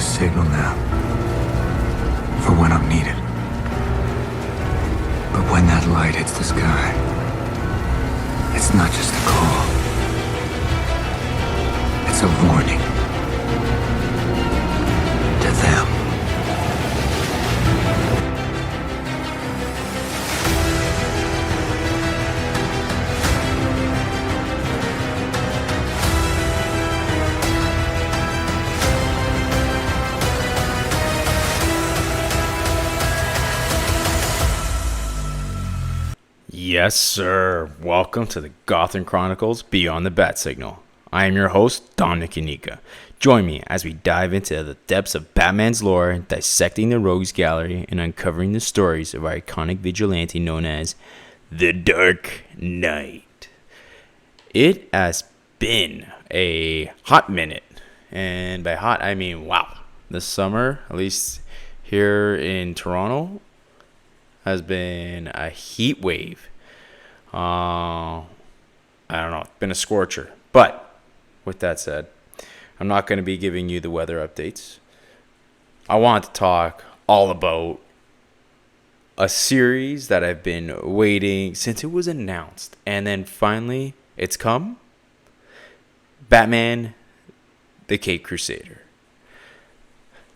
signal now for when I'm needed. But when that light hits the sky, it's not just a call. It's a warning to them. Yes, sir. Welcome to the Gotham Chronicles Beyond the Bat Signal. I am your host, Dominic Unica. Join me as we dive into the depths of Batman's lore, dissecting the Rogues Gallery, and uncovering the stories of our iconic vigilante known as the Dark Knight. It has been a hot minute, and by hot, I mean wow. This summer, at least here in Toronto, has been a heat wave. I don't know, it's been a scorcher. But with that said, I'm not going to be giving you the weather updates. I want to talk all about a series that I've been waiting since it was announced. And then finally, it's come. Batman, the Caped Crusader.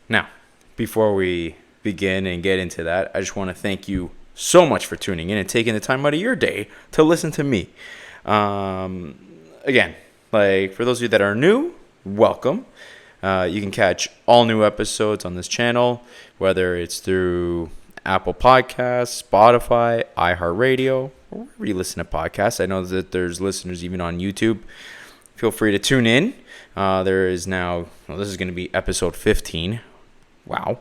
Now, before we begin and get into that, I just want to thank you so much for tuning in and taking the time out of your day to listen to me. Again, like for those of you that are new, welcome. You can catch all new episodes on this channel, whether it's through Apple Podcasts, Spotify, iHeartRadio, or wherever you listen to podcasts. I know that there's listeners even on YouTube. Feel free to tune in. There is now, this is going to be episode 15. Wow.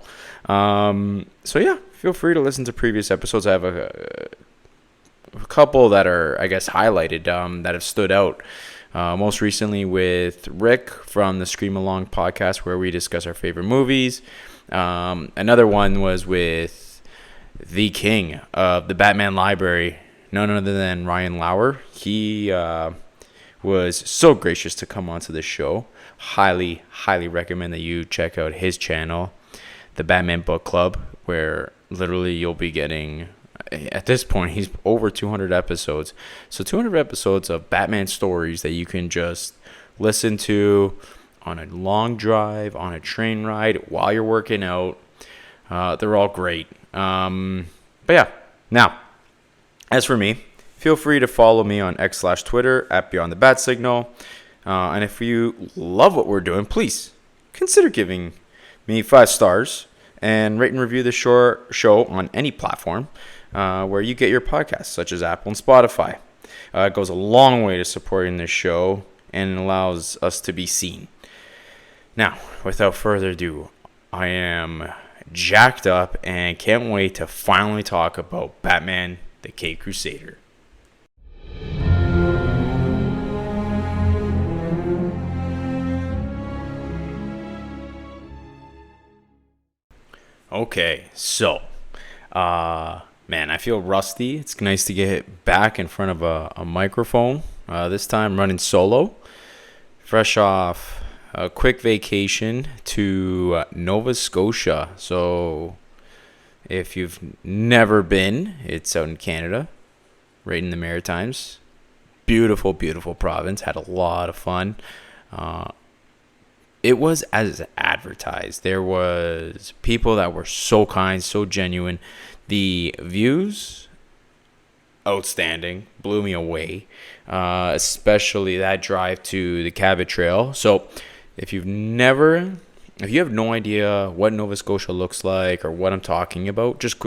So yeah, feel free to listen to previous episodes. I have a couple that are, I guess, highlighted that have stood out. Most recently with Rick from the Scream Along podcast, where we discuss our favorite movies. Another one was with the king of the Batman library, none other than Ryan Lauer. He was so gracious to come onto the show. Highly recommend that you check out his channel, the Batman Book Club, where literally you'll be getting, at this point, he's over 200 episodes. So 200 episodes of Batman stories that you can just listen to on a long drive, on a train ride, while you're working out. They're all great. But yeah, now, as for me, feel free to follow me on X/Twitter at Beyond the Bat Signal. And if you love what we're doing, please consider giving me 5 stars and rate and review the show on any platform where you get your podcasts, such as Apple and Spotify. It goes a long way to supporting this show and allows us to be seen. Now, without further ado, I am jacked up and can't wait to finally talk about Batman, the Caped Crusader. Okay, so, man, I feel rusty. It's nice to get back in front of a microphone. This time running solo. Fresh off a quick vacation to Nova Scotia. So, if you've never been, it's out in Canada, right in the Maritimes. Beautiful, beautiful province. Had a lot of fun. It was as advertised. There was people that were so kind, so genuine. The views, outstanding, blew me away. Especially that drive to the Cabot Trail. So if you have no idea what Nova Scotia looks like or what I'm talking about, just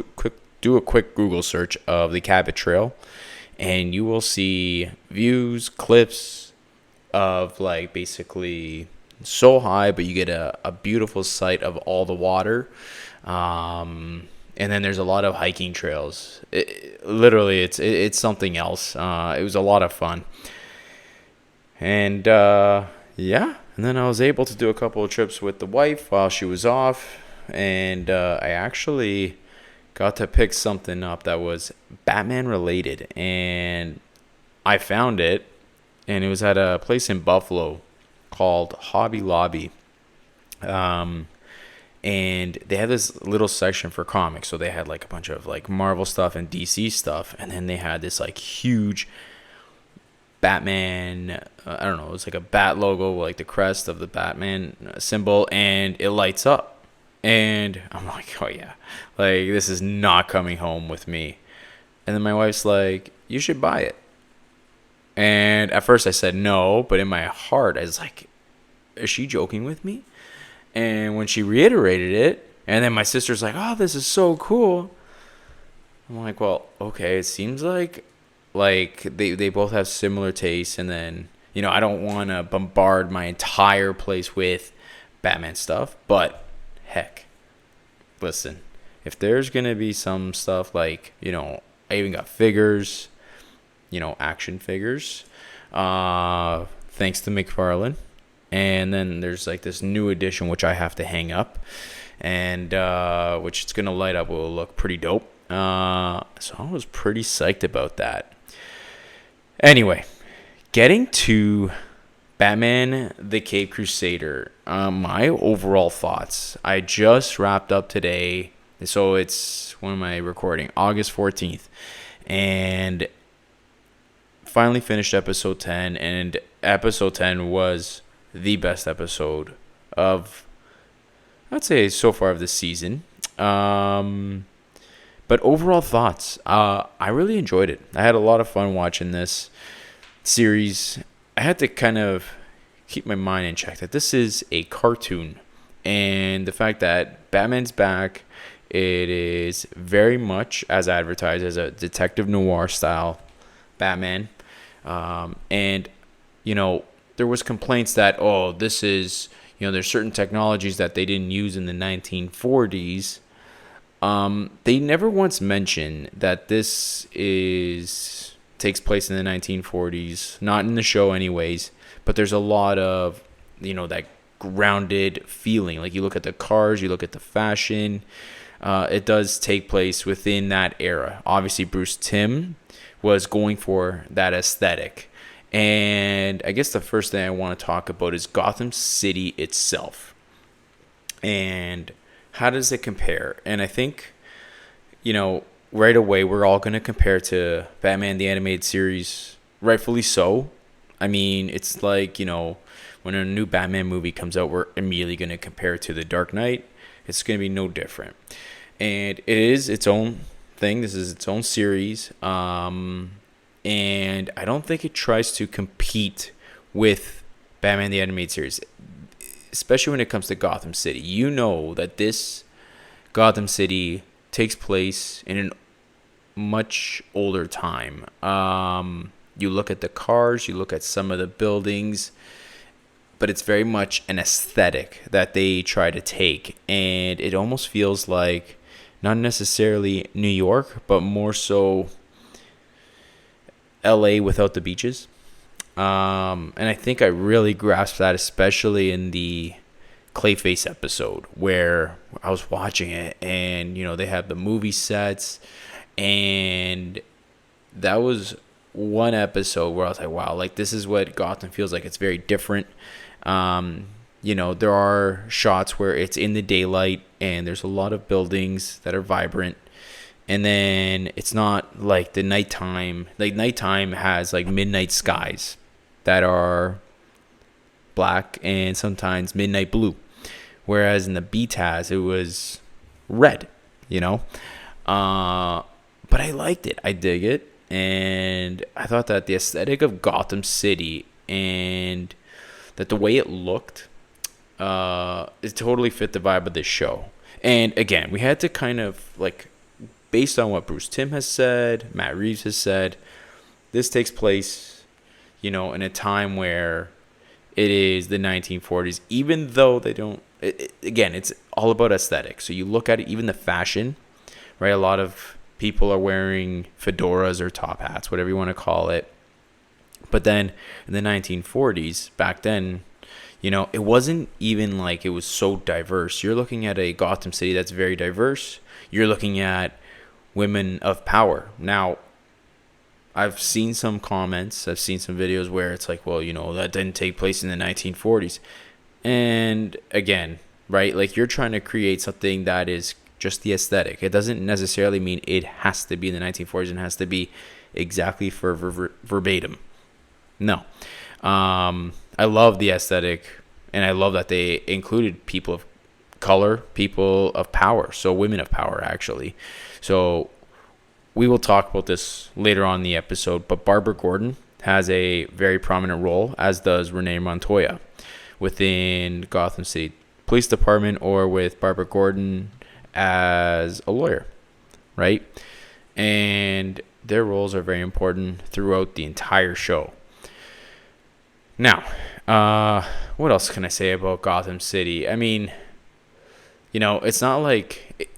do a quick Google search of the Cabot Trail, and you will see views, clips of like basically so high, but you get a beautiful sight of all the water. And then there's a lot of hiking trails. Literally, it's something else. It was a lot of fun. And yeah, and then I was able to do a couple of trips with the wife while she was off. And I actually got to pick something up that was Batman related. And I found it, and it was at a place in Buffalo called Hobby Lobby. and they had this little section for comics. So they had like a bunch of like Marvel stuff and DC stuff, and then they had this like huge Batman, I don't know, it's like a bat logo, like the crest of the Batman symbol, and it lights up. And I'm like, oh yeah, like this is not coming home with me. And then my wife's like, you should buy it. And at first I said no, but in my heart I was like, is she joking with me? And when she reiterated it, and then my sister's like, oh, this is so cool. I'm like, well, okay, it seems like they both have similar tastes, and then, you know, I don't want to bombard my entire place with Batman stuff, but heck, listen, if there's going to be some stuff like, you know, I even got figures, you know, action figures, thanks to McFarlane. And then there's like this new edition, which I have to hang up, and which it's going to light up, will look pretty dope. So I was pretty psyched about that. Anyway, getting to Batman the Caped Crusader, my overall thoughts. I just wrapped up today, so it's, when am I recording? August 14th. And finally finished episode 10, and episode 10 was the best episode of, I'd say, so far of this season. But overall thoughts, I really enjoyed it. I had a lot of fun watching this series. I had to kind of keep my mind in check that this is a cartoon, and the fact that Batman's back, it is very much as advertised as a detective noir style Batman. And, you know, there was complaints that, oh, this is, you know, there's certain technologies that they didn't use in the 1940s. They never once mentioned that this takes place in the 1940s, not in the show anyways, but there's a lot of, you know, that grounded feeling. Like, you look at the cars, you look at the fashion, it does take place within that era. Obviously, Bruce Timm was going for that aesthetic. And I guess the first thing I want to talk about is Gotham City itself. And how does it compare? And I think, you know, right away we're all going to compare to Batman the Animated Series, rightfully so. I mean, it's like, you know, when a new Batman movie comes out, we're immediately going to compare it to The Dark Knight. It's going to be no different. And it is its own thing. This is its own series. And I don't think it tries to compete with Batman the Animated Series, especially when it comes to Gotham City. You know that this Gotham City takes place in a much older time. You look at the cars, you look at some of the buildings, but it's very much an aesthetic that they try to take. And it almost feels like not necessarily New York, but more so LA without the beaches. And I think I really grasped that, especially in the Clayface episode where I was watching it, and, you know, they have the movie sets, and that was one episode where I was like, wow, like this is what Gotham feels like. It's very different. You know, there are shots where it's in the daylight and there's a lot of buildings that are vibrant. And then it's not like the nighttime. Like, nighttime has like midnight skies that are black and sometimes midnight blue. Whereas in the BTAS, it was red, you know. But I liked it. I dig it. And I thought that the aesthetic of Gotham City and that the way it looked, it totally fit the vibe of this show. And again, we had to kind of like, based on what Bruce Timm has said, Matt Reeves has said, this takes place, you know, in a time where it is the 1940s, even though they don't, again, it's all about aesthetic. So you look at it, even the fashion, right? A lot of people are wearing fedoras or top hats, whatever you want to call it. But then in the 1940s, back then, you know, it wasn't even like it was so diverse. You're looking at a Gotham City that's very diverse. You're looking at women of power. Now, I've seen some comments, I've seen some videos where it's like, well, you know, that didn't take place in the 1940s. And again, right? Like you're trying to create something that is just the aesthetic. It doesn't necessarily mean it has to be in the 1940s and has to be exactly for verbatim. No. I love the aesthetic, and I love that they included people of color, people of power, so women of power, actually. So we will talk about this later on in the episode, but Barbara Gordon has a very prominent role, as does Renee Montoya, within Gotham City Police Department, or with Barbara Gordon as a lawyer, right? And their roles are very important throughout the entire show. Now, what else can I say about Gotham City? I mean, it's not like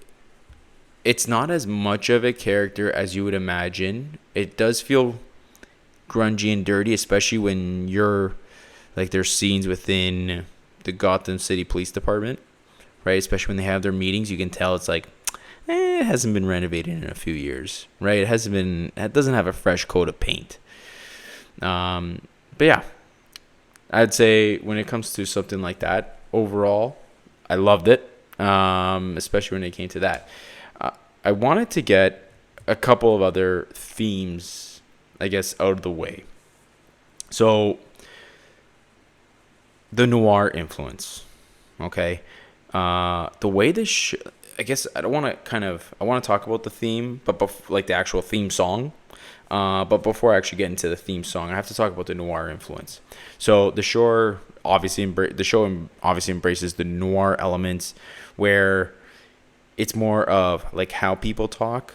it's not as much of a character as you would imagine. It does feel grungy and dirty, especially when you're like there's scenes within the Gotham City Police Department, right? Especially when they have their meetings, you can tell it's like it hasn't been renovated in a few years, right? It doesn't have a fresh coat of paint. But yeah, I'd say when it comes to something like that, overall, I loved it, especially when it came to that. I wanted to get a couple of other themes, I guess, out of the way. So, the noir influence, okay? The way this, I guess I want to talk about the theme, but like the actual theme song. But before I actually get into the theme song, I have to talk about the noir influence. So the show obviously embraces the noir elements, where it's more of like how people talk.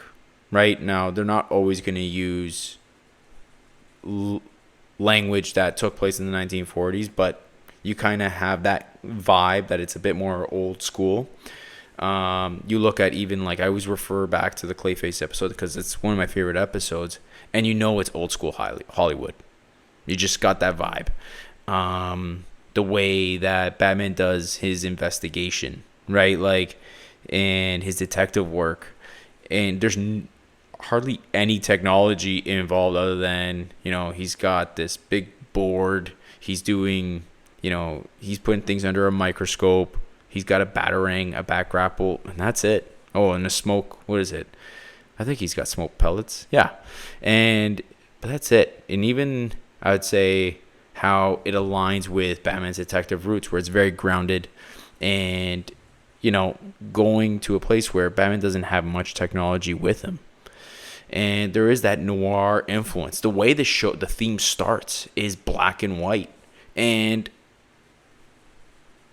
Right now, they're not always going to use language that took place in the 1940s, but you kind of have that vibe that it's a bit more old school. You look at even like I always refer back to the Clayface episode because it's one of my favorite episodes, and it's old school Hollywood. You just got that vibe. The way that Batman does his investigation, right? Like, and his detective work, and there's hardly any technology involved other than he's got this big board. He's doing he's putting things under a microscope. He's got a batarang, a bat grapple, and that's it. Oh, and the smoke. What is it? I think he's got smoke pellets. Yeah. But that's it. And even I would say how it aligns with Batman's detective roots, where it's very grounded and, going to a place where Batman doesn't have much technology with him. And there is that noir influence. The way the theme starts is black and white. And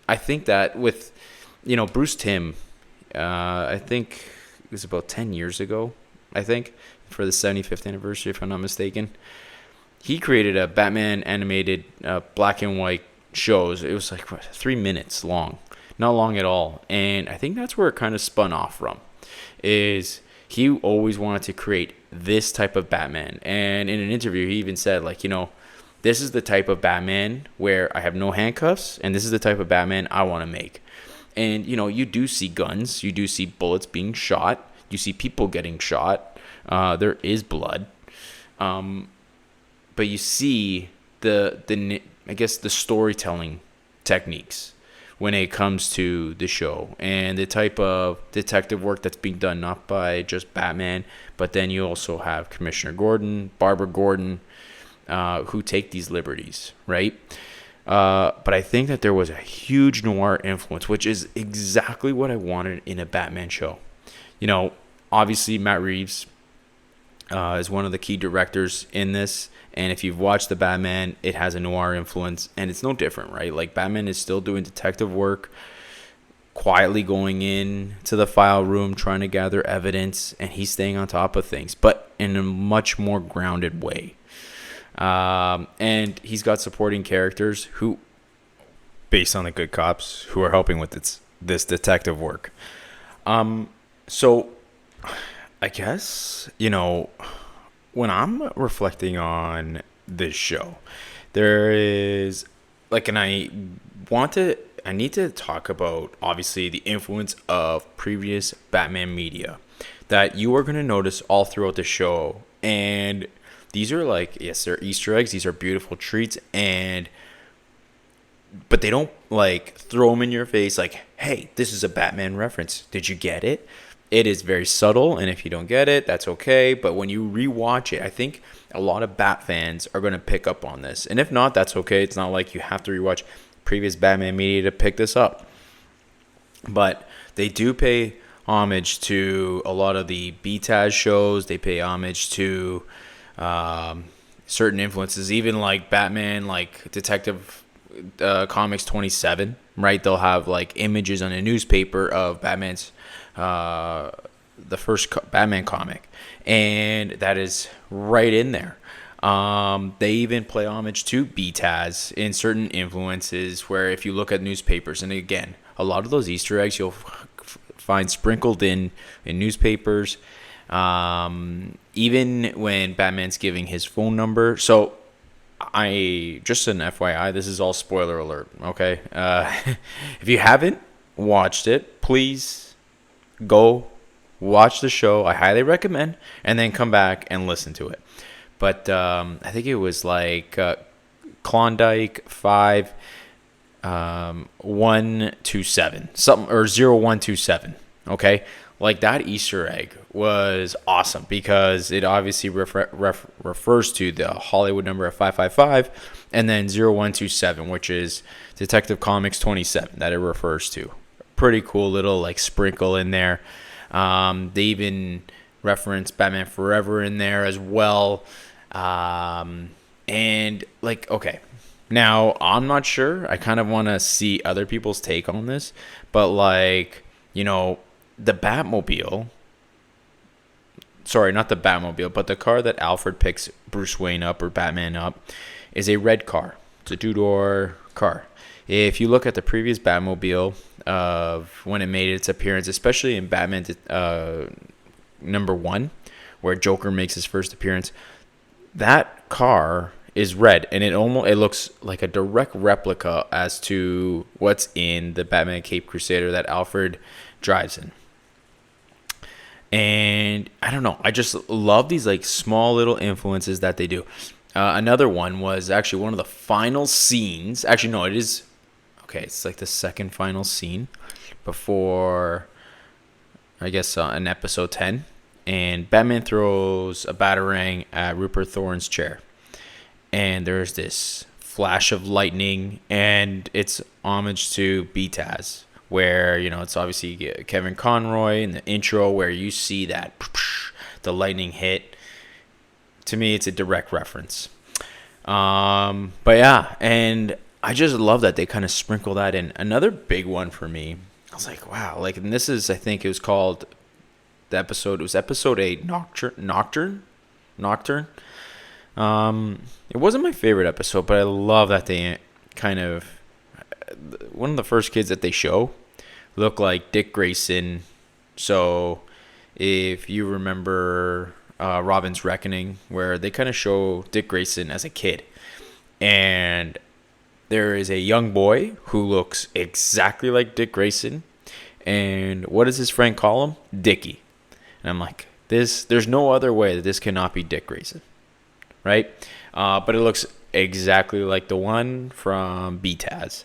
I think that with, Bruce Timm, I think it was about 10 years ago, I think, for the 75th anniversary, if I'm not mistaken. He created a Batman animated black and white shows. It was like 3 minutes long. Not long at all. And I think that's where it kind of spun off from, is he always wanted to create this type of Batman. And in an interview, he even said, like, this is the type of Batman where I have no handcuffs, and this is the type of Batman I want to make. And, you do see guns. You do see bullets being shot. You see people getting shot. There is blood. But you see the storytelling techniques when it comes to the show and the type of detective work that's being done, not by just Batman, but then you also have Commissioner Gordon, Barbara Gordon, who take these liberties, right? But I think that there was a huge noir influence, which is exactly what I wanted in a Batman show. Obviously Matt Reeves is one of the key directors in this, and if you've watched the Batman, it has a noir influence, and it's no different, right? Like, Batman is still doing detective work, quietly going in to the file room, trying to gather evidence, and he's staying on top of things, but in a much more grounded way. And he's got supporting characters who, based on the good cops, who are helping with this detective work. So I guess, when I'm reflecting on this show, there is like, and I need to talk about, obviously, the influence of previous Batman media that you are going to notice all throughout the show. And these are like, yes, they're Easter eggs. These are beautiful treats. And but they don't like throw them in your face like, hey, this is a Batman reference. Did you get it? It is very subtle, and if you don't get it, that's okay. But when you rewatch it, I think a lot of Bat fans are going to pick up on this. And if not, that's okay. It's not like you have to rewatch previous Batman media to pick this up. But they do pay homage to a lot of the BTAS shows. They pay homage to certain influences, even like Batman, like Detective Comics 27, right? They'll have like images on a newspaper of Batman's the first Batman comic, and that is right in there. They even play homage to BTAS in certain influences, where if you look at newspapers, and again, a lot of those Easter eggs you'll find sprinkled in newspapers. Even when Batman's giving his phone number. So just an FYI, this is all spoiler alert, okay? If you haven't watched it, please go watch the show. I highly recommend, and then come back and listen to it. But I think it was like Klondike 5 127 something, or 0127. Okay, like that Easter egg was awesome because it obviously refers to the Hollywood number of 555, and then 0127, which is Detective Comics 27 that it refers to. Pretty cool little like sprinkle in there. They even reference Batman Forever in there as well. And like, okay, now I'm not sure. I kind of want to see other people's take on this, but like, you know, the Batmobile, sorry, not the Batmobile, but the car that Alfred picks Bruce Wayne up or Batman up is a red car. It's a two-door car. If you look at the previous Batmobile of when it made its appearance, especially in Batman number 1, where Joker makes his first appearance, that car is red, and it looks like a direct replica as to what's in the Batman Cape Crusader that Alfred drives in. And I don't know, I just love these like small little influences that they do. Another one was actually one of the final scenes. Actually, no, it is okay. It's like the second final scene before, I guess, in episode 10. And Batman throws a batarang at Rupert Thorne's chair. And there's this flash of lightning, and it's homage to BTAS, where, you know, it's obviously Kevin Conroy in the intro where you see that the lightning hit. To me, it's a direct reference. But yeah, and I just love that they kind of sprinkle that in. Another big one for me, I was like, wow, like, and this is, I think it was called, it was episode 8, Nocturne. It wasn't my favorite episode, but I love that they kind of, one of the first kids that they show look like Dick Grayson. So if you remember Robin's Reckoning, where they kind of show Dick Grayson as a kid, and there is a young boy who looks exactly like Dick Grayson, and what does his friend call him? Dickie. And I'm like, there's no other way that this cannot be Dick Grayson, right? But it looks exactly like the one from BTAS.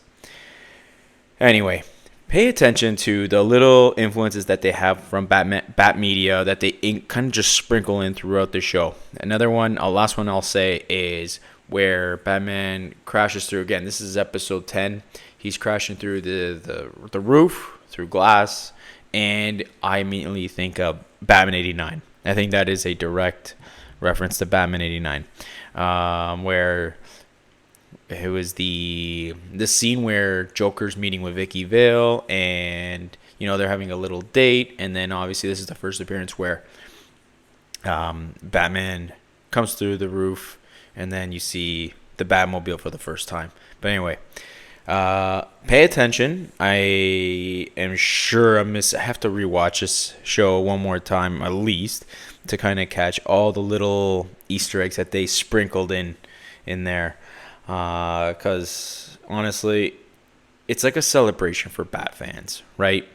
Anyway, pay attention to the little influences that they have from Bat Media that they kind of just sprinkle in throughout the show. Another one, last one I'll say, is where Batman crashes through. Again, this is episode 10. He's crashing through the roof, through glass, and I immediately think of Batman 89. I think that is a direct reference to Batman 89, where it was the scene where Joker's meeting with Vicky Vale, and, you know, they're having a little date, and then obviously this is the first appearance where Batman comes through the roof, and then you see the Batmobile for the first time. But anyway, pay attention. I am sure I have to rewatch this show one more time at least to kind of catch all the little Easter eggs that they sprinkled in there. Because honestly, it's like a celebration for Bat fans, right?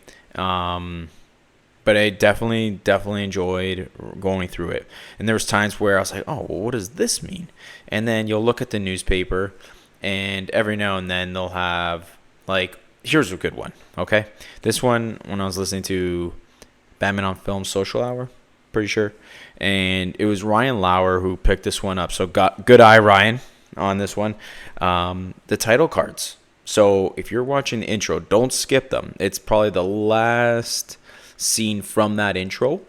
But I definitely enjoyed going through it. And there was times where I was like, oh, well, what does this mean? And then you'll look at the newspaper, and every now and then they'll have, like, here's a good one, okay? This one, when I was listening to Batman on Film Social Hour, pretty sure, and it was Ryan Lauer who picked this one up. So good eye, Ryan, on this one. The title cards. So if you're watching the intro, don't skip them. It's probably the last scene from that intro,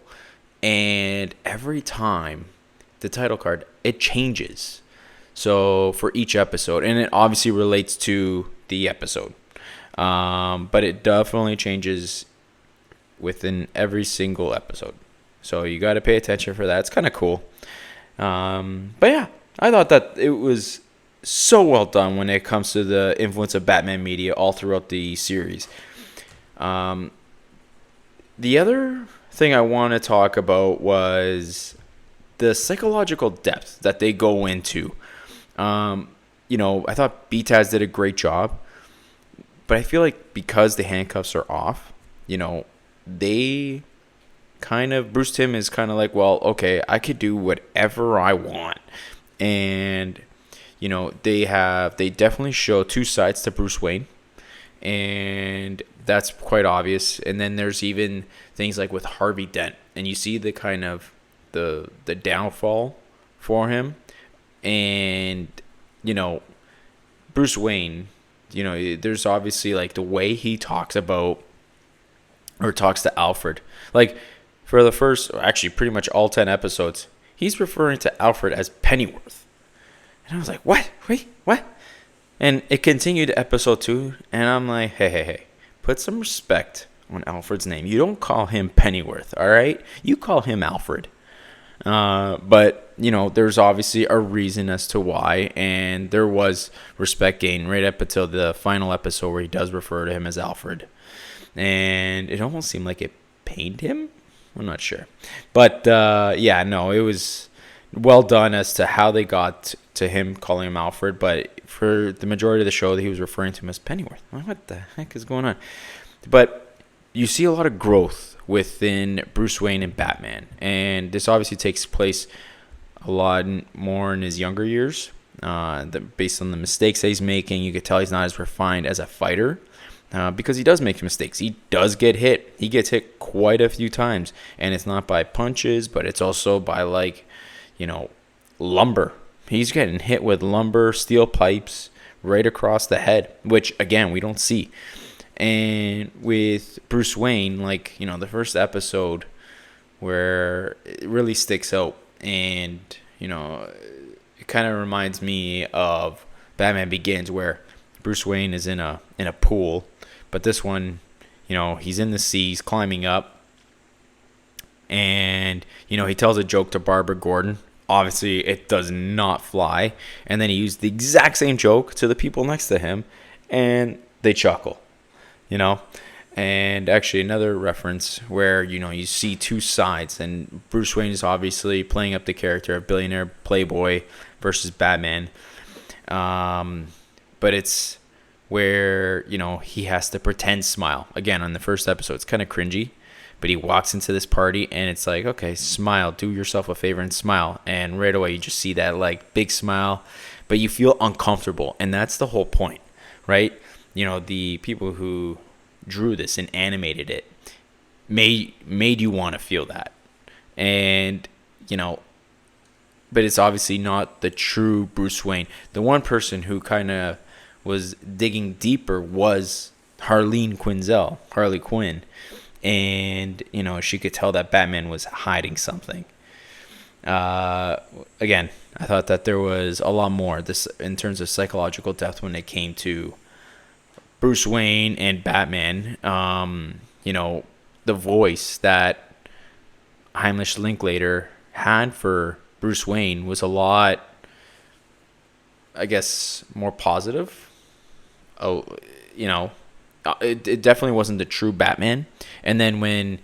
and every time the title card, it changes. So for each episode, and it obviously relates to the episode, but it definitely changes within every single episode. So you got to pay attention for that. It's kind of cool. But yeah, I thought that it was so well done when it comes to the influence of Batman media all throughout the series. The other thing I want to talk about was the psychological depth that they go into. I thought BTAS did a great job, but I feel like because the handcuffs are off, they kind of, Bruce Timm is kind of like, well, okay, I could do whatever I want. And, they definitely show two sides to Bruce Wayne, and that's quite obvious. And then there's even things like with Harvey Dent, and you see the kind of the downfall for him. And, Bruce Wayne, there's obviously like the way he talks about or talks to Alfred. Like, for the first, actually pretty much all 10 episodes, he's referring to Alfred as Pennyworth. And I was like, what? Wait, what? And it continued to episode 2, and I'm like, hey, put some respect on Alfred's name. You don't call him Pennyworth, all right? You call him Alfred. But, there's obviously a reason as to why, and there was respect gained right up until the final episode where he does refer to him as Alfred. And it almost seemed like it pained him. I'm not sure. But, it was well done as to how they got to him calling him Alfred. But for the majority of the show, he was referring to him as Pennyworth. I'm like, what the heck is going on? But you see a lot of growth within Bruce Wayne and Batman. And this obviously takes place a lot more in his younger years. Based on the mistakes that he's making, you could tell he's not as refined as a fighter. Because he does make mistakes. He does get hit. He gets hit quite a few times. And it's not by punches, but it's also by, lumber. He's getting hit with lumber, steel pipes right across the head, which, again, we don't see. And with Bruce Wayne, the first episode where it really sticks out. And, it kind of reminds me of Batman Begins, where Bruce Wayne is in a pool. But this one, he's in the seas, climbing up. And, he tells a joke to Barbara Gordon. Obviously, it does not fly. And then he used the exact same joke to the people next to him. And they chuckle, And actually, another reference where, you see two sides. And Bruce Wayne is obviously playing up the character of billionaire playboy versus Batman. But it's where, he has to pretend smile. Again, on the first episode, it's kind of cringy, but he walks into this party and it's like, okay, smile, do yourself a favor and smile. And right away, you just see that big smile, but you feel uncomfortable. And that's the whole point, right? The people who drew this and animated it made you want to feel that. And, but it's obviously not the true Bruce Wayne. The one person who kind of was digging deeper was Harley Quinn. And, she could tell that Batman was hiding something. Again, I thought that there was a lot more this in terms of psychological depth when it came to Bruce Wayne and Batman. The voice that Heimlich Linklater had for Bruce Wayne was a lot, I guess, more positive. It definitely wasn't the true Batman. And then when,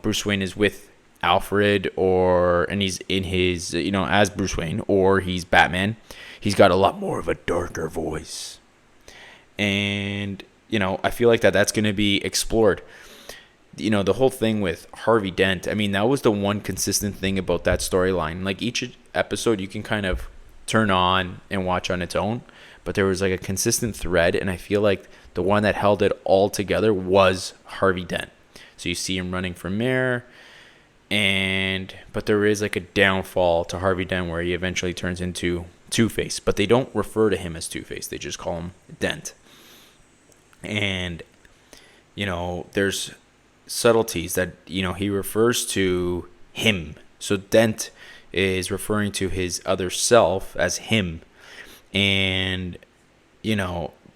Bruce Wayne is with Alfred and he's in his, as Bruce Wayne or he's Batman, he's got a lot more of a darker voice. And, I feel like that's going to be explored. The whole thing with Harvey Dent, that was the one consistent thing about that storyline. Each episode you can kind of turn on and watch on its own. but there was like a consistent thread, and I feel like the one that held it all together was Harvey Dent. So you see him running for mayor, but there is like a downfall to Harvey Dent where he eventually turns into Two-Face, but they don't refer to him as Two-Face. They just call him Dent. And, there's subtleties that, he refers to him. So Dent is referring to his other self as him. And,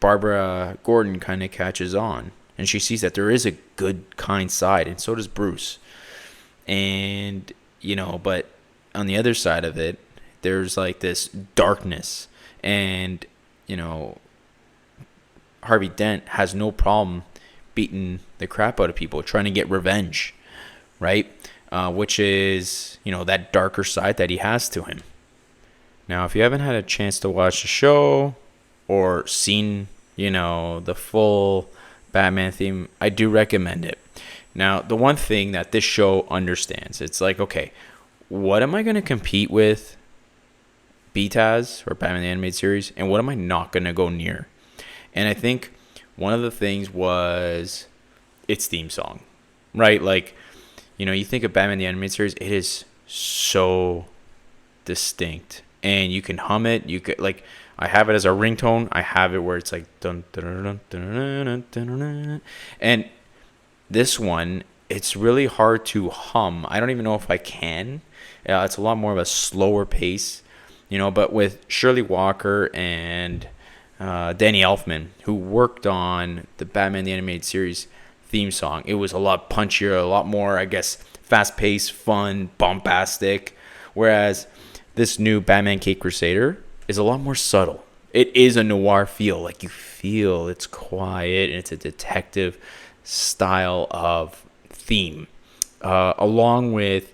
Barbara Gordon kind of catches on. And she sees that there is a good, kind side. And so does Bruce. And, but on the other side of it, there's like this darkness. And, Harvey Dent has no problem beating the crap out of people, trying to get revenge, right? Which is, that darker side that he has to him. Now, if you haven't had a chance to watch the show or seen, the full Batman theme, I do recommend it. Now, the one thing that this show understands, it's like, okay, what am I going to compete with BTAS or Batman the Animated Series, and what am I not going to go near? And I think one of the things was its theme song, right? Like, you think of Batman the Animated Series, it is so distinct, and you can hum it. You could, like, I have it as a ringtone. I have it where it's like dun dun dun dun dun dun dun. And this one, it's really hard to hum. I don't even know if I can. It's a lot more of a slower pace, But with Shirley Walker and Danny Elfman, who worked on the Batman the Animated Series theme song, it was a lot punchier, a lot more, I guess, fast-paced, fun, bombastic. Whereas this new Batman Cape Crusader is a lot more subtle. It is a noir feel. Like, you feel it's quiet and it's a detective style of theme, along with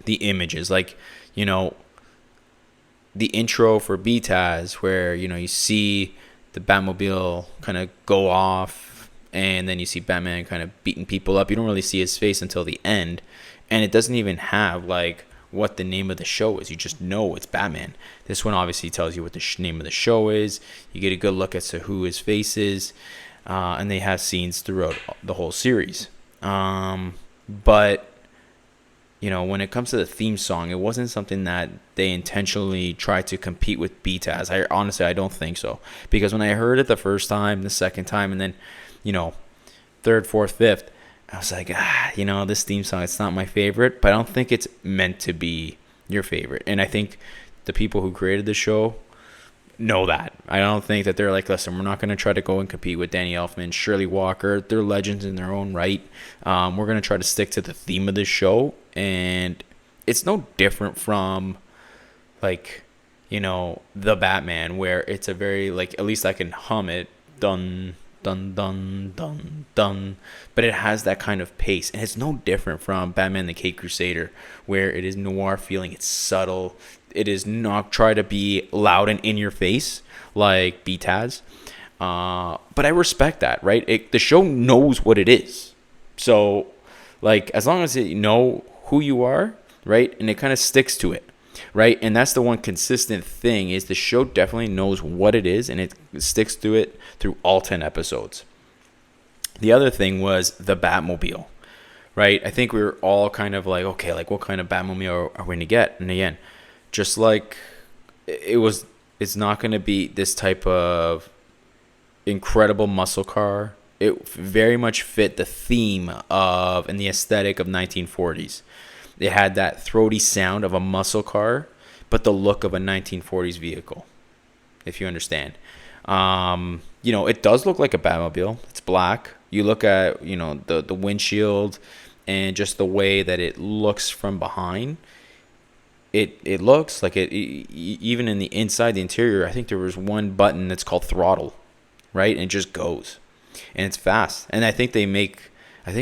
the images. Like, the intro for BTAS, where, you see the Batmobile kind of go off, and then you see Batman kind of beating people up. You don't really see his face until the end, and it doesn't even have, like, what the name of the show is. You just know it's Batman. This one obviously tells you what the name of the show is. You get a good look as to who his face is, and they have scenes throughout the whole series. But when it comes to the theme song, it wasn't something that they intentionally tried to compete with BTAS. I don't think so. Because when I heard it the first time, the second time, and then, third, fourth, fifth, I was like, this theme song, it's not my favorite, but I don't think it's meant to be your favorite. And I think the people who created the show know that. I don't think that they're like, listen, we're not going to try to go and compete with Danny Elfman, Shirley Walker. They're legends in their own right. We're going to try to stick to the theme of the show. And it's no different from, like, the Batman, where it's a very, like, at least I can hum it, dun, dun, dun, dun, dun. But it has that kind of pace. And it's no different from Batman the Cape Crusader, where it is noir feeling. It's subtle. It is not try to be loud and in your face like BTAS. But I respect that, right? The show knows what it is. So, like, as long as you know who you are, right? And it kind of sticks to it, right? And that's the one consistent thing, is the show definitely knows what it is, and it sticks to it through all 10 episodes. The other thing was the Batmobile, right? I think we were all kind of like, okay, like, what kind of Batmobile are we going to get? And again, just like it's not going to be this type of incredible muscle car. It very much fit the theme of and the aesthetic of 1940s. It had that throaty sound of a muscle car, but the look of a 1940s vehicle, if you understand. It does look like a Batmobile. It's black. You look at, the windshield and just the way that it looks from behind. It looks like it, even in the inside, the interior, I think there was one button that's called throttle, right? And it just goes. And it's fast. And I think it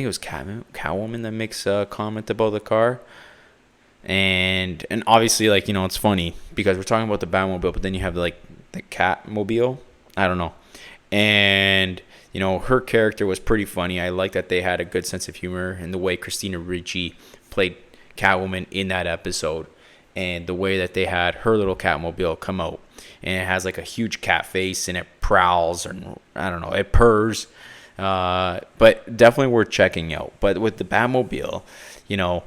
was Catwoman that makes a comment about the car. And obviously, like, it's funny because we're talking about the Batmobile, but then you have, like, the Catmobile. I don't know. And, her character was pretty funny. I like that they had a good sense of humor and the way Christina Ricci played Catwoman in that episode. And the way that they had her little Catmobile come out. and it has like a huge cat face, and it prowls, and I don't know, it purrs. But definitely worth checking out. But with the Batmobile, you know,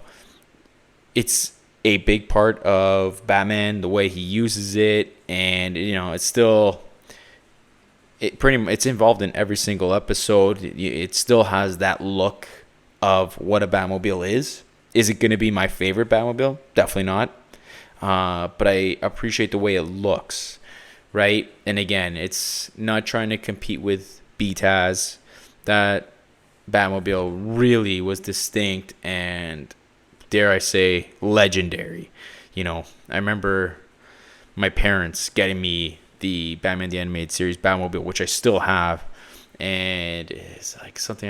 it's a big part of Batman, the way he uses it, and you know, it's involved in every single episode. It still has that look of what a Batmobile is. Is it going to be my favorite Batmobile? Definitely not. But I appreciate the way it looks, right? And again, it's not trying to compete with BTAS. That Batmobile really was distinct and, dare I say, legendary. You know, I remember my parents getting me the Batman the Animated Series Batmobile, which I still have, and it's like something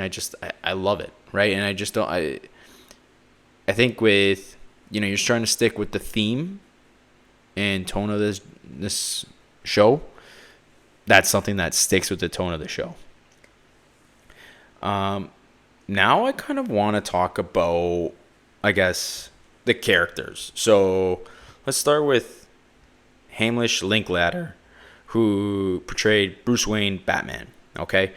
I love it, right? And I just don't I think with, you know, you're trying to stick with the theme and tone of this show. That's something that sticks with the tone of the show. Now I kind of want to talk about, I guess, the characters. So let's start with Hamish Linklater, who portrayed Bruce Wayne Batman. Okay,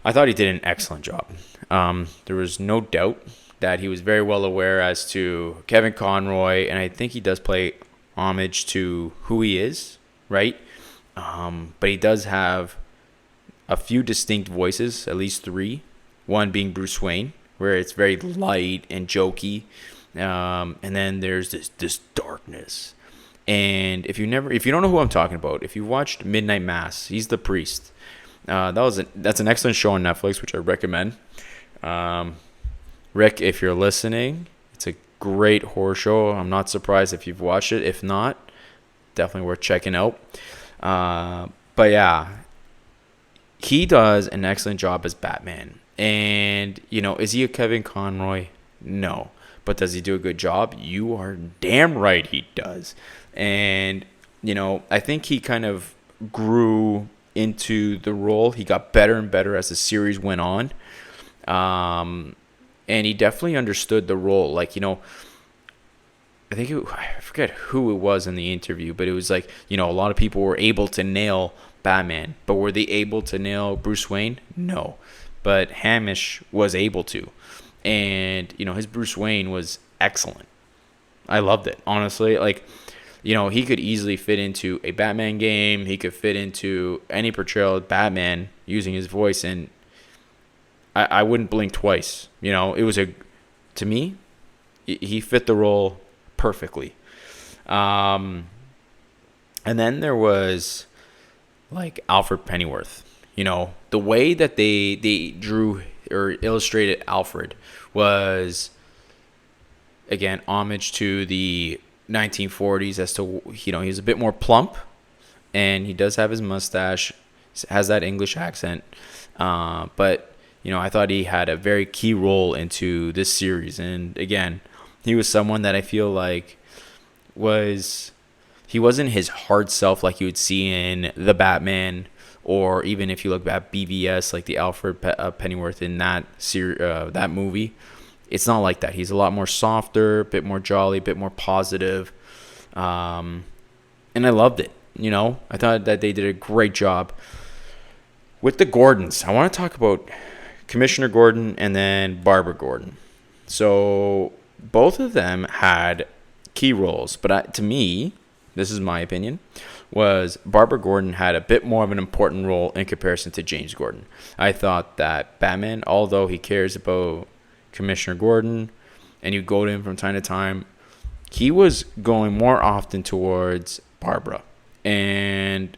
I thought he did an excellent job. There was no doubt that he was very well aware as to Kevin Conroy, and I think he does play homage to who he is, right? But he does have a few distinct voices, at least three. One being Bruce Wayne, where it's very light and jokey, and then there's this darkness. And if you don't know who I'm talking about, if you watched Midnight Mass, he's the priest. That's an excellent show on Netflix, which I recommend. Rick, if you're listening, it's a great horror show. I'm not surprised if you've watched it. If not, definitely worth checking out. But yeah, he does an excellent job as Batman. And, you know, is he a Kevin Conroy? No. But does he do a good job? You are damn right he does. And, you know, I think he kind of grew into the role. He got better and better as the series went on. And he definitely understood the role. Like, you know, I forget who it was in the interview, but it was like, you know, a lot of people were able to nail Batman, but were they able to nail Bruce Wayne? No. But Hamish was able to. And, you know, his Bruce Wayne was excellent. I loved it, honestly. Like, you know, he could easily fit into a Batman game. He could fit into any portrayal of Batman using his voice, and I wouldn't blink twice. You know, to me, he fit the role perfectly. And then there was, like, Alfred Pennyworth. You know, the way that they drew or illustrated Alfred was, again, homage to the 1940s as to, you know, he's a bit more plump, and he does have his mustache, has that English accent. But, you know, I thought he had a very key role into this series. And, again, he was someone that I feel like he wasn't his hard self like you would see in The Batman, or even if you look at BVS, like the Alfred Pennyworth in that that movie. It's not like that. He's a lot more softer, a bit more jolly, a bit more positive. And I loved it. You know, I thought that they did a great job. With the Gordons, I want to talk about Commissioner Gordon and then Barbara Gordon. So both of them had key roles, but to me, this is my opinion, was Barbara Gordon had a bit more of an important role in comparison to James Gordon. I thought that Batman, although he cares about Commissioner Gordon and you go to him from time to time, he was going more often towards Barbara. And,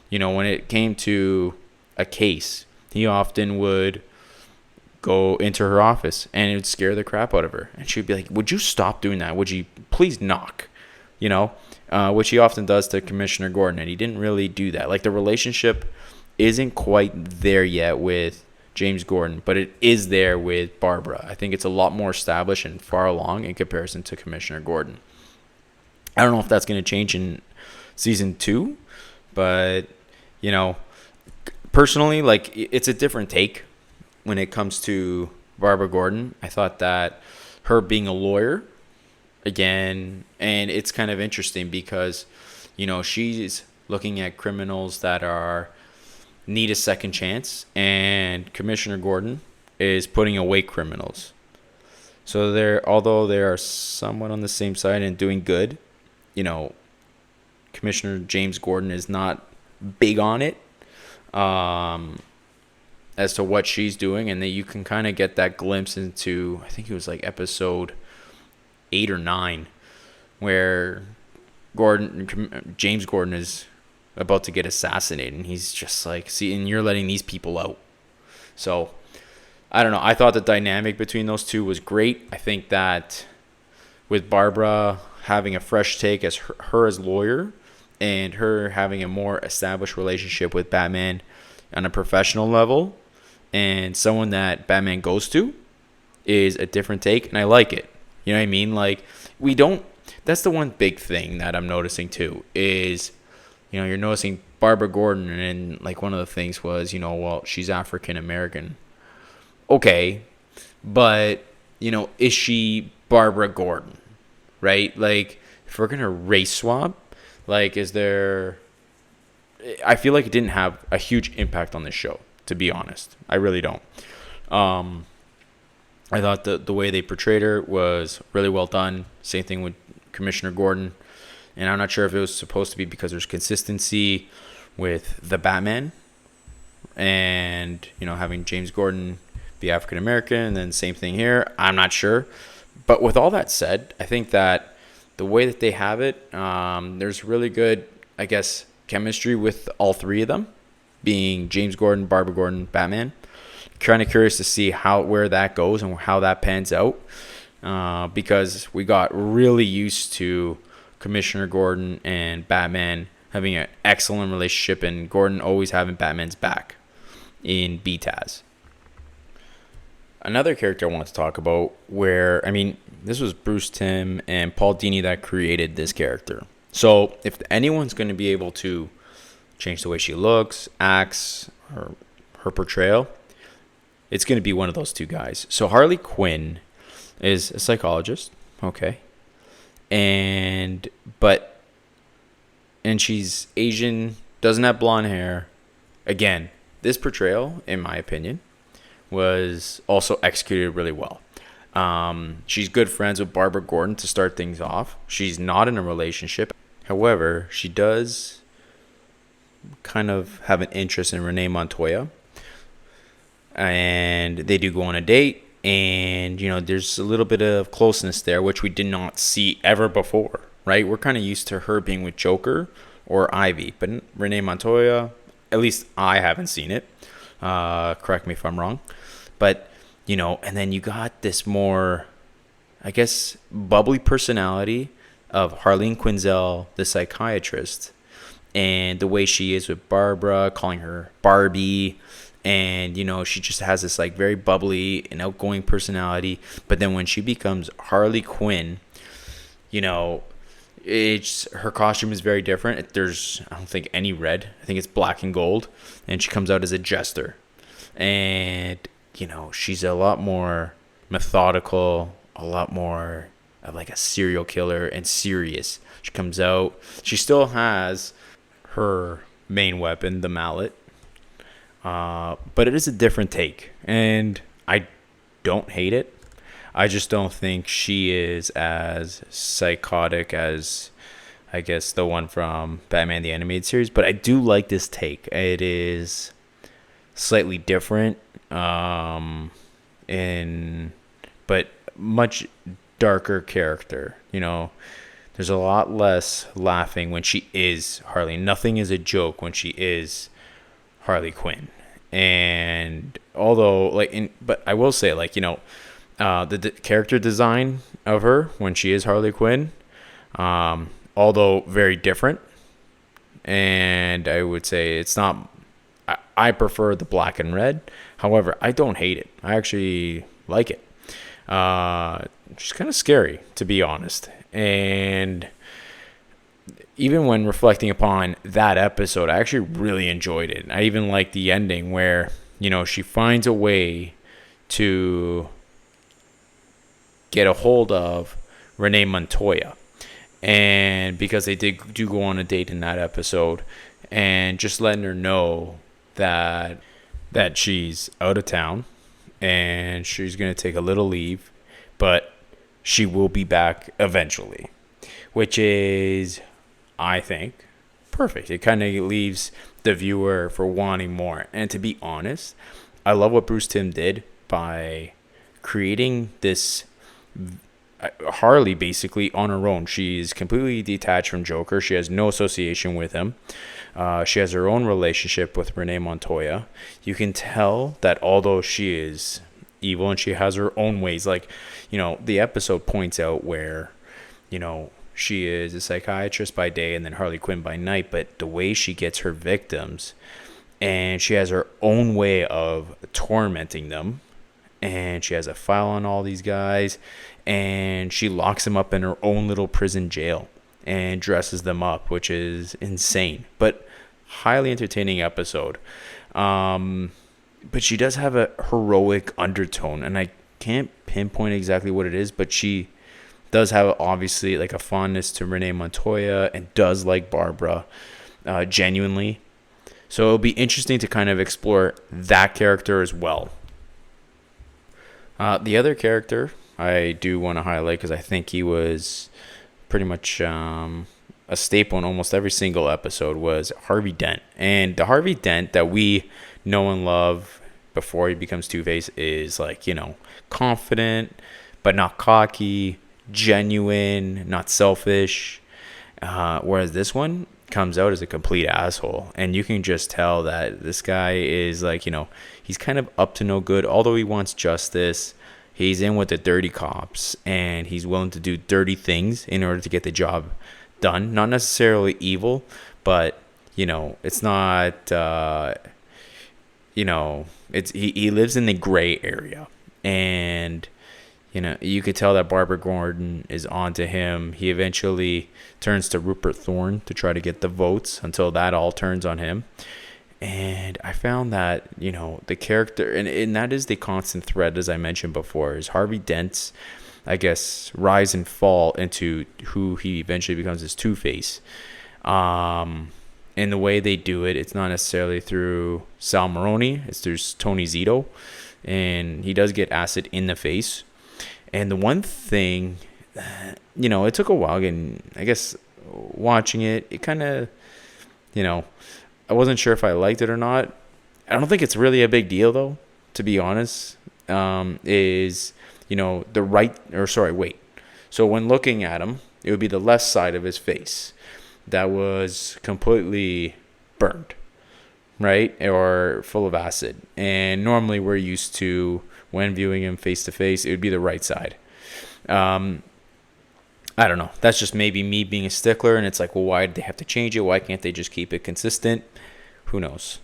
you know, when it came to a case, he often would go into her office and it would scare the crap out of her. And she'd be like, would you stop doing that? Would you please knock? You know, which he often does to Commissioner Gordon. And he didn't really do that. Like, the relationship isn't quite there yet with James Gordon, but it is there with Barbara. I think it's a lot more established and far along in comparison to Commissioner Gordon. I don't know if that's going to change in season 2, but, you know, personally, like, it's a different take when it comes to Barbara Gordon. I thought that her being a lawyer, again, and it's kind of interesting because, she's looking at criminals that need a second chance, and Commissioner Gordon is putting away criminals. So although they are somewhat on the same side and doing good, Commissioner James Gordon is not big on it as to what she's doing, and that you can kind of get that glimpse into, I think it was like episode 8 or 9, where James Gordon is about to get assassinated, and he's just like, see, and you're letting these people out. So I don't know. I thought the dynamic between those two was great. I think that with Barbara having a fresh take as her as lawyer, and her having a more established relationship with Batman on a professional level, and someone that Batman goes to, is a different take, and I like it. You know what I mean? Like, that's the one big thing that I'm noticing too, is, you're noticing Barbara Gordon, and like one of the things was, well, she's African American. Okay, but, is she Barbara Gordon? Right? Like, if we're going to race swap, like, I feel like it didn't have a huge impact on this show, to be honest. I really don't. I thought the way they portrayed her was really well done. Same thing with Commissioner Gordon. And I'm not sure if it was supposed to be because there's consistency with the Batman and, having James Gordon be African American, and then same thing here. I'm not sure. But with all that said, I think that the way that they have it, there's really good, I guess, chemistry with all three of them, being James Gordon, Barbara Gordon, Batman. Kind of curious to see where that goes and how that pans out, because we got really used to Commissioner Gordon and Batman having an excellent relationship, and Gordon always having Batman's back in BTAS. Another character I want to talk about, this was Bruce Timm and Paul Dini that created this character. So if anyone's going to be able to change the way she looks, acts, or her portrayal, it's going to be one of those two guys. So Harley Quinn is a psychologist, okay, and she's Asian, doesn't have blonde hair. Again, this portrayal, in my opinion, was also executed really well. She's good friends with Barbara Gordon to start things off. She's not in a relationship. However, she does kind of have an interest in Renee Montoya. And they do go on a date. And, there's a little bit of closeness there, which we did not see ever before, right? We're kind of used to her being with Joker or Ivy. But Renee Montoya, at least I haven't seen it. Correct me if I'm wrong. But, and then you got this more, I guess, bubbly personality of Harleen Quinzel, the psychiatrist, and the way she is with Barbara, calling her Barbie. And, she just has this like very bubbly and outgoing personality. But then when she becomes Harley Quinn, her costume is very different. I don't think any red. I think it's black and gold. And she comes out as a jester. And, she's a lot more methodical, a lot more like a serial killer and serious. She comes out. She still has her main weapon, the mallet. But it is a different take. And I don't hate it. I just don't think she is as psychotic as, I guess, the one from Batman the Animated Series. But I do like this take. It is slightly different, but much darker character. There's a lot less laughing when she is Harley. Nothing is a joke when she is Harley Quinn. And although but I will say, the character design of her when she is Harley Quinn, although very different, and I would say it's not. I prefer the black and red. However, I don't hate it. I actually like it. She's kind of scary, to be honest. And even when reflecting upon that episode, I actually really enjoyed it. I even liked the ending where, she finds a way to get a hold of Renee Montoya. and because they do go on a date in that episode, and just letting her know that she's out of town and she's going to take a little leave, but she will be back eventually, which is, I think, perfect. It kind of leaves the viewer for wanting more. And to be honest, I love what Bruce Timm did by creating this Harley basically on her own. She's completely detached from Joker. She has no association with him. She has her own relationship with Renee Montoya. You can tell that although she is evil and she has her own ways, like, the episode points out where, she is a psychiatrist by day and then Harley Quinn by night, but the way she gets her victims, and she has her own way of tormenting them, and she has a file on all these guys, and she locks them up in her own little prison jail and dresses them up, which is insane, but highly entertaining episode. But she does have a heroic undertone, and I can't pinpoint exactly what it is, but she does have obviously like a fondness to Renee Montoya and does like Barbara genuinely. So it'll be interesting to kind of explore that character as well. The other character I do want to highlight, because I think he was pretty much a staple in almost every single episode, was Harvey Dent. And the Harvey Dent that we know and love before he becomes Two-Face is like, confident but not cocky, genuine, not selfish. Whereas this one comes out as a complete asshole, and you can just tell that this guy is like, he's kind of up to no good. Although he wants justice, he's in with the dirty cops, and he's willing to do dirty things in order to get the job done. Not necessarily evil, but it's not it's he lives in the gray area. And you could tell that Barbara Gordon is onto him. He eventually turns to Rupert Thorne to try to get the votes until that all turns on him. And I found that, the character, and that is the constant thread, as I mentioned before, is Harvey Dent's, I guess, rise and fall into who he eventually becomes as Two-Face. And the way they do it, it's not necessarily through Sal Maroni, it's through Tony Zito. And he does get acid in the face. And the one thing, it took a while getting, I guess, watching it, it kind of, I wasn't sure if I liked it or not. I don't think it's really a big deal, though, to be honest, is, the right, or sorry, wait. So when looking at him, it would be the left side of his face that was completely burned, right? Or full of acid. And normally we're used to, when viewing him face to face, it would be the right side. I don't know. That's just maybe me being a stickler, and it's like, well, why did they have to change it? Why can't they just keep it consistent? Who knows?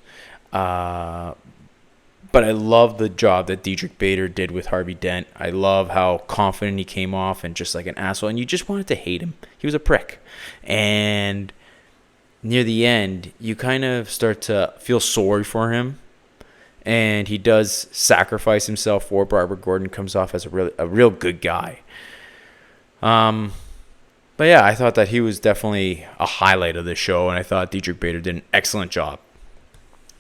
But I love the job that Diedrich Bader did with Harvey Dent. I love how confident he came off and just like an asshole, and you just wanted to hate him. He was a prick. And near the end, you kind of start to feel sorry for him. And he does sacrifice himself for Barbara Gordon, comes off as a real good guy. But yeah, I thought that he was definitely a highlight of the show, and I thought Diedrich Bader did an excellent job.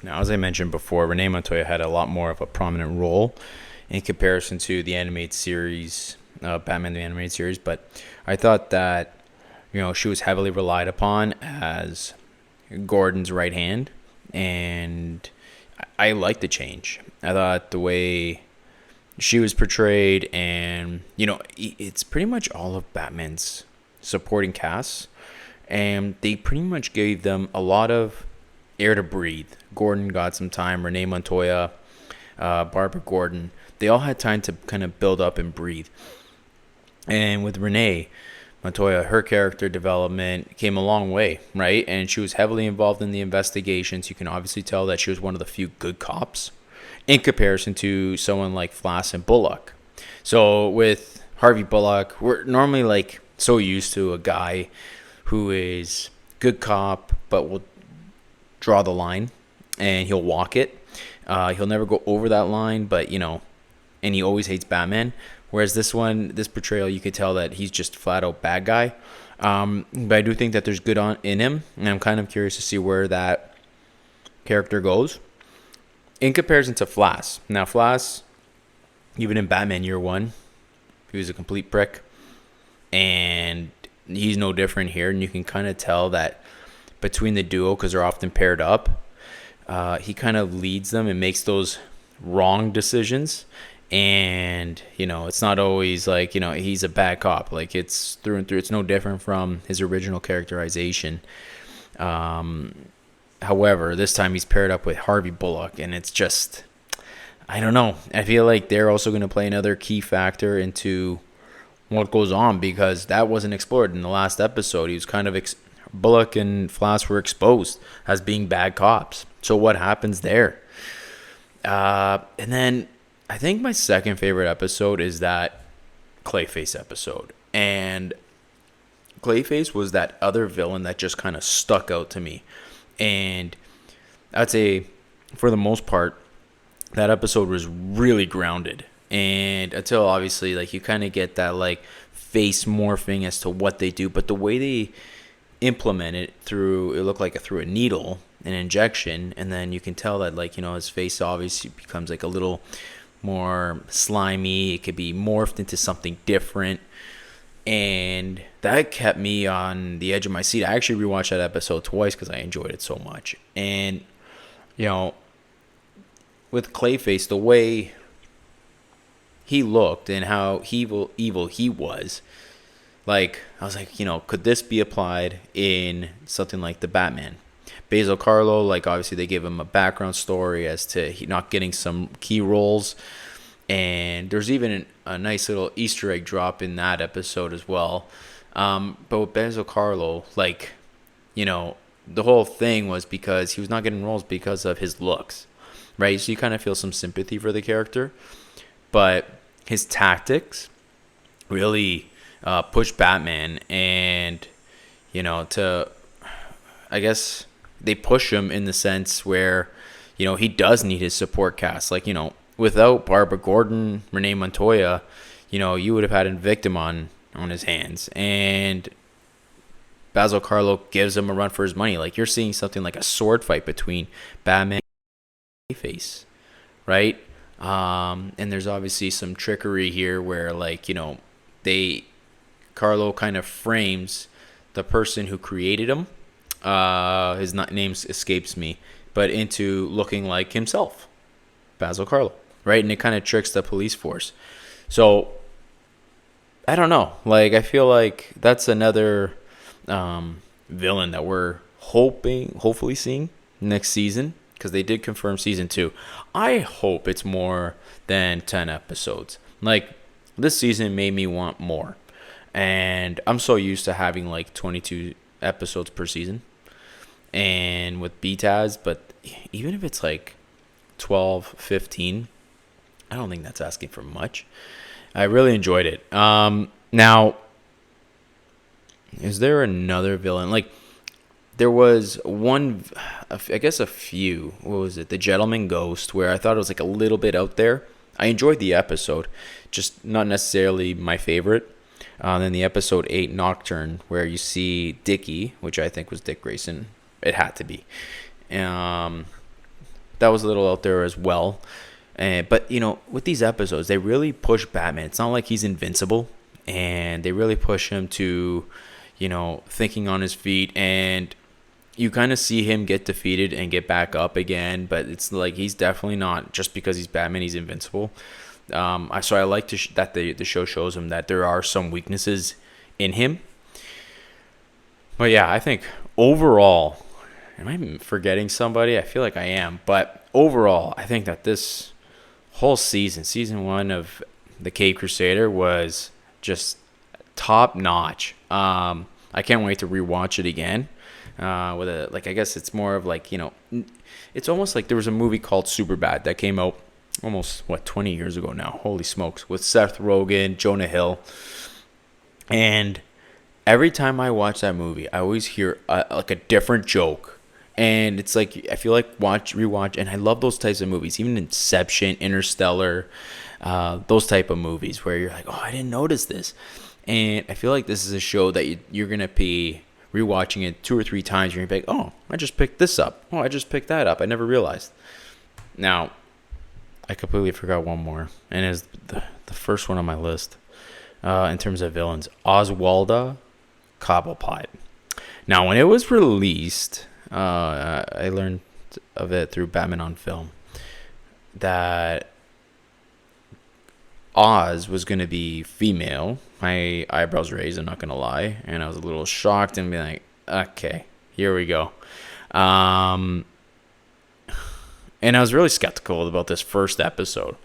Now, as I mentioned before, Renee Montoya had a lot more of a prominent role in comparison to the animated series, Batman the Animated Series, but I thought that, she was heavily relied upon as Gordon's right hand, and I liked the change. I thought the way she was portrayed, and it's pretty much all of Batman's supporting cast, and they pretty much gave them a lot of air to breathe. Gordon got some time. Renee Montoya, Barbara Gordon, they all had time to kind of build up and breathe. And with Renee Montoya, her character development came a long way, right? And she was heavily involved in the investigations. You can obviously tell that she was one of the few good cops in comparison to someone like Flass and Bullock. So with Harvey Bullock, we're normally like so used to a guy who is good cop but will draw the line and he'll walk it. He'll never go over that line, but and he always hates Batman. Whereas this portrayal, you could tell that he's just flat out bad guy. But I do think that there's good in him, and I'm kind of curious to see where that character goes in comparison to Flash. Now, Flash, even in Batman Year One, he was a complete prick, and he's no different here. And you can kind of tell that between the duo, because they're often paired up, he kind of leads them and makes those wrong decisions. And, it's not always like, he's a bad cop. Like, it's through and through. It's no different from his original characterization. However, this time he's paired up with Harvey Bullock, and it's just, I don't know. I feel like they're also going to play another key factor into what goes on, because that wasn't explored in the last episode. He was kind of Bullock and Flash were exposed as being bad cops. So what happens there? And then I think my second favorite episode is that Clayface episode. And Clayface was that other villain that just kind of stuck out to me. And I'd say, for the most part, that episode was really grounded. And until, obviously, like, you kind of get that, like, face morphing as to what they do. But the way they implement it it looked like through a needle, an injection. And then you can tell that, like, his face obviously becomes, like, a little more slimy. It could be morphed into something different. And that kept me on the edge of my seat. I actually rewatched that episode twice because I enjoyed it so much. And, with Clayface, the way he looked and how evil he was, like, I was like, could this be applied in something like the Batman? Basil Carlo, like, obviously they gave him a background story as to he not getting some key roles. And there's even a nice little Easter egg drop in that episode as well. But with Basil Carlo, like, the whole thing was because he was not getting roles because of his looks, right? So you kind of feel some sympathy for the character. But his tactics really pushed Batman, and, I guess they push him in the sense where, he does need his support cast. Like, without Barbara Gordon, Renee Montoya, you would have had a victim on his hands. And Basil Carlo gives him a run for his money. Like, you're seeing something like a sword fight between Batman and Clayface, right? And there's obviously some trickery here where, like, Carlo kind of frames the person who created him. His name escapes me, but into looking like himself, Basil Carlo. Right, and it kind of tricks the police force. So, I don't know. Like, I feel like that's another villain that we're hopefully seeing next season, because they did confirm season 2. I hope it's more than 10 episodes. Like, this season made me want more. And I'm so used to having, like, 22 episodes per season. And with BTAS, but even if it's, like, 12, 15... I don't think that's asking for much. I really enjoyed it. Now, is there another villain? Like, there was one, I guess a few. What was it? The Gentleman Ghost, where I thought it was like a little bit out there. I enjoyed the episode, just not necessarily my favorite. Then the episode 8, Nocturne, where you see Dickie, which I think was Dick Grayson. It had to be. That was a little out there as well. But, with these episodes, they really push Batman. It's not like he's invincible. And they really push him to, thinking on his feet. And you kind of see him get defeated and get back up again. But it's like he's definitely not, just because he's Batman, he's invincible. So I like that the show shows him that there are some weaknesses in him. But, yeah, I think overall, am I forgetting somebody? I feel like I am. But overall, I think that this whole season 1 of the Cape Crusader, was just top notch. I can't wait to rewatch it again. I guess it's more of like, it's almost like there was a movie called Superbad that came out almost 20 years ago now. Holy smokes, with Seth Rogen, Jonah Hill, and every time I watch that movie, I always hear a different joke. And it's like, I feel like rewatch, and I love those types of movies, even Inception, Interstellar, those type of movies where you're like, oh, I didn't notice this. And I feel like this is a show that you're going to be rewatching it 2 or 3 times. You're going to be like, oh, I just picked this up. Oh, I just picked that up. I never realized. Now, I completely forgot one more. And it's the first one on my list in terms of villains. Oswalda Cobblepot. Now, when it was released, I learned of it through Batman on Film that Oz was going to be female. My eyebrows raised, I'm not going to lie. And I was a little shocked and be like, okay, here we go. And I was really skeptical about this first episode.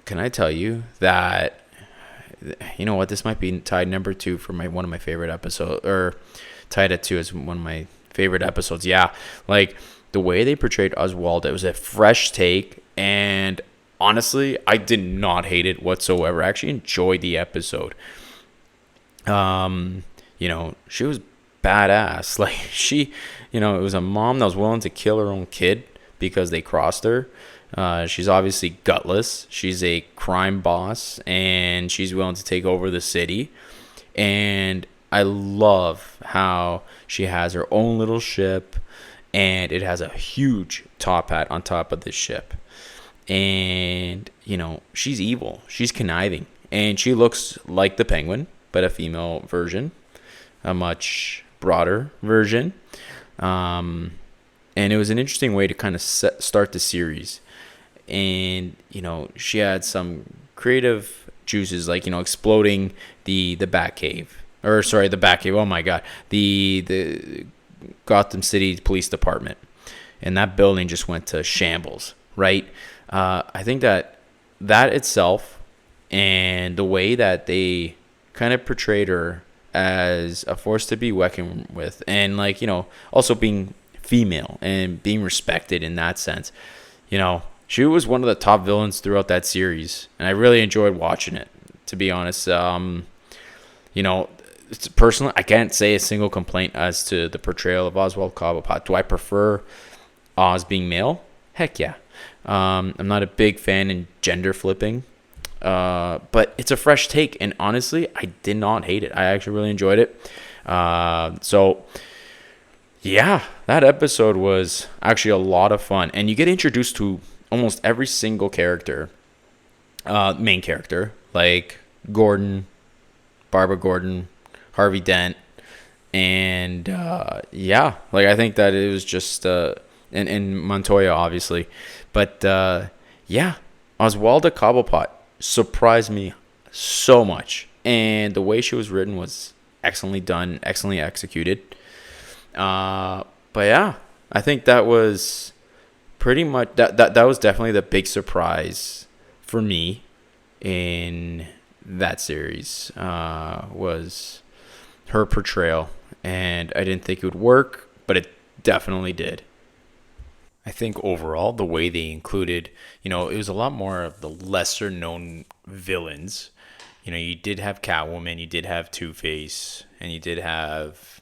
Can I tell you that, you know what, this might be tied number 2 for one of my favorite episodes, or tied at 2 as one of my favorite episodes. Yeah, like the way they portrayed Oswald, it was a fresh take, and honestly, I did not hate it whatsoever. I actually enjoyed the episode. She was badass. Like it was a mom that was willing to kill her own kid because they crossed her. She's obviously gutless. She's a crime boss, and she's willing to take over the city. And I love how she has her own little ship, and it has a huge top hat on top of this ship. And, she's evil. She's conniving. And she looks like the Penguin, but a female version. A much broader version. And it was an interesting way to kind of start the series. And, she had some creative juices, like, exploding the Batcave. Or, sorry, the Batcave. Oh, my God. The Gotham City Police Department. And that building just went to shambles, right? I think that itself and the way that they kind of portrayed her as a force to be reckoned with, and also being female and being respected in that sense. She was one of the top villains throughout that series, and I really enjoyed watching it, to be honest. Personally, I can't say a single complaint as to the portrayal of Oswald Cobblepot. Do I prefer Oz being male? Heck yeah. I'm not a big fan in gender flipping, but it's a fresh take, and honestly, I did not hate it. I actually really enjoyed it. So yeah, that episode was actually a lot of fun, and you get introduced to almost every single character, main character, like Gordon, Barbara Gordon, Harvey Dent, and I think that it was just and Montoya, obviously. But, Oswalda Cobblepot surprised me so much. And the way she was written was excellently done, excellently executed. I think that was pretty much... That was definitely the big surprise for me in that series, was her portrayal. And I didn't think it would work, but it definitely did. I think overall, the way they included, it was a lot more of the lesser known villains. You did have Catwoman, you did have Two-Face, and you did have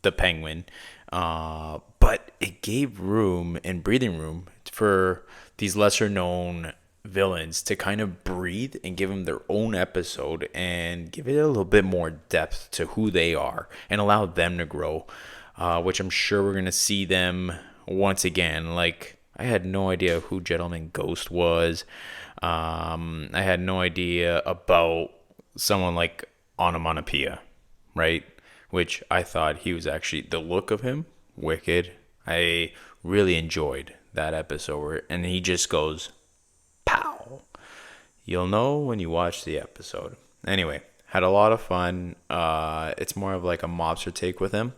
the Penguin. But it gave room and breathing room for these lesser known villains to kind of breathe and give them their own episode and give it a little bit more depth to who they are and allow them to grow, which I'm sure we're going to see them once again. Like, I had no idea who Gentleman Ghost was. I had no idea about someone like Onomatopoeia, right? Which I thought he was actually, the look of him, wicked. I really enjoyed that episode and he just goes, pow. You'll know when you watch the episode. Anyway, had a lot of fun. It's more of like a mobster take with him.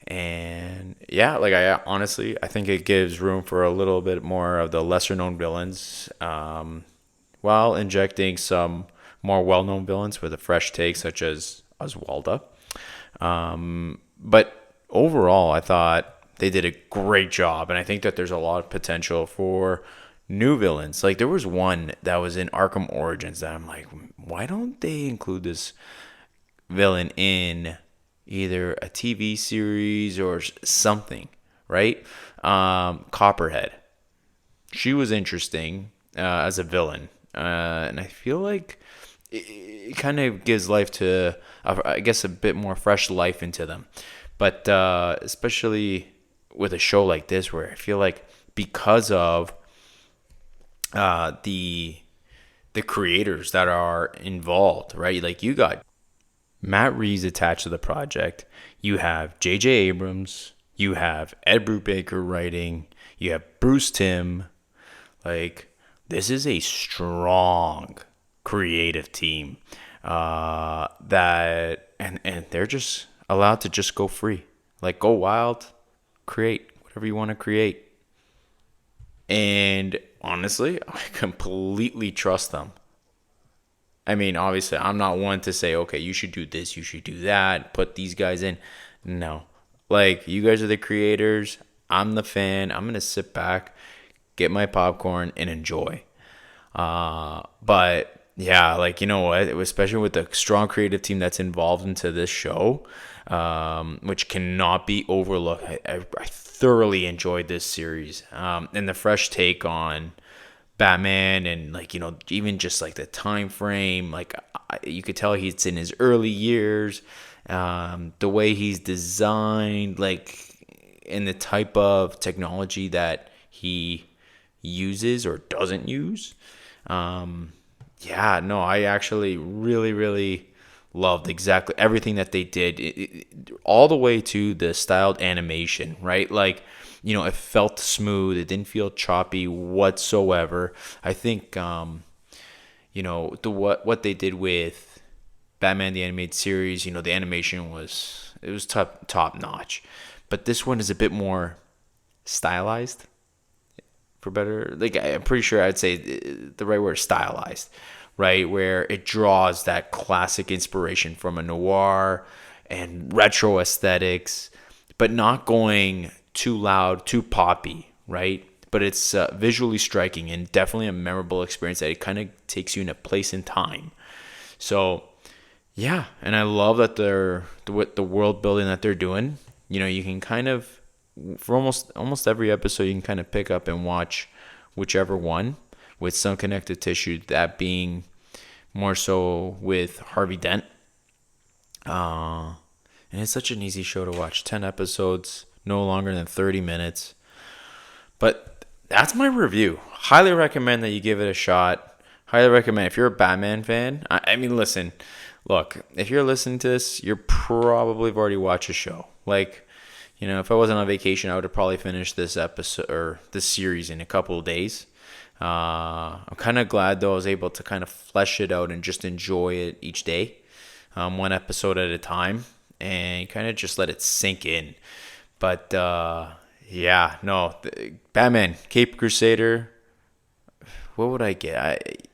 And I think it gives room for a little bit more of the lesser known villains, while injecting some more well known villains with a fresh take, such as Oswalda. But overall, I thought they did a great job, and I think that there's a lot of potential for new villains. Like, there was one that was in Arkham Origins that I'm like, why don't they include this villain in either a TV series or something, right? Copperhead. She was interesting as a villain. And I feel like it kind of gives life to, I guess, a bit more fresh life into them. But especially with a show like this, where I feel like because of the creators that are involved, right? Like you got Matt Reeves attached to the project. You have J.J. Abrams. You have Ed Brubaker writing. You have Bruce Timm. Like, this is a strong creative team and they're just allowed to just go free. Like, go wild, create whatever you want to create. And honestly, I completely trust them. I mean, obviously, I'm not one to say, okay, you should do this, you should do that, put these guys in. No. Like, you guys are the creators. I'm the fan. I'm going to sit back, get my popcorn, and enjoy. But, yeah, like, you know what? Especially with the strong creative team that's involved into this show, which cannot be overlooked. I thoroughly enjoyed this series. And the fresh take on Batman, and like, you know, even just like the time frame, like you could tell he's in his early years, the way he's designed, like, in the type of technology that he uses or doesn't use. Yeah, no, I actually really loved exactly everything that they did, all the way to the styled animation, right? Like, you know, it felt smooth. It didn't feel choppy whatsoever. I think, you know, what they did with Batman the Animated Series, you know, the animation was top notch, but this one is a bit more stylized, for better. Like, I'm pretty sure I'd say the right word is stylized, right? Where it draws that classic inspiration from a noir and retro aesthetics, but not going too loud, too poppy, right? But it's visually striking and definitely a memorable experience that it kind of takes you in a place and time. So, yeah, and I love that the world building that they're doing. You know, you can kind of, for almost every episode, you can kind of pick up and watch whichever one with some connective tissue, that being more so with Harvey Dent. And it's such an easy show to watch. 10 episodes, no longer than 30 minutes. But that's my review. Highly recommend that you give it a shot. Highly recommend. If you're a Batman fan, I mean, listen, look, if you're listening to this, you're probably have already watched a show. Like, you know, if I wasn't on vacation, I would have probably finished this episode or this series in a couple of days. I'm kind of glad, though, I was able to kind of flesh it out and just enjoy it each day, one episode at a time, and kind of just let it sink in. But, yeah, no, Batman, Cape Crusader, what would I get?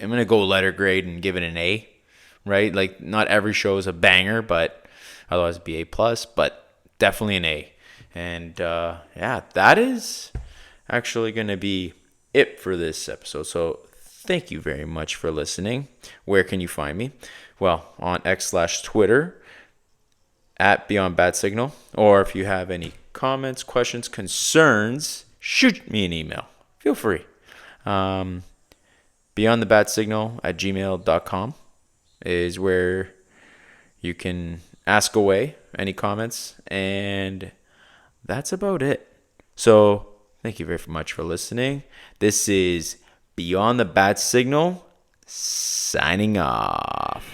I'm going to go letter grade and give it an A, right? Like, not every show is a banger, but otherwise it'd be A+, but definitely an A. And, yeah, that is actually going to be it for this episode. So thank you very much for listening. Where can you find me? Well, on X/Twitter at Beyond Bad Signal. Or if you have any comments, questions, concerns, shoot me an email. Feel free. BeyondTheBadSignal at gmail.com is where you can ask away any comments. And that's about it. So thank you very much for listening. This is Beyond the Bad Signal, signing off.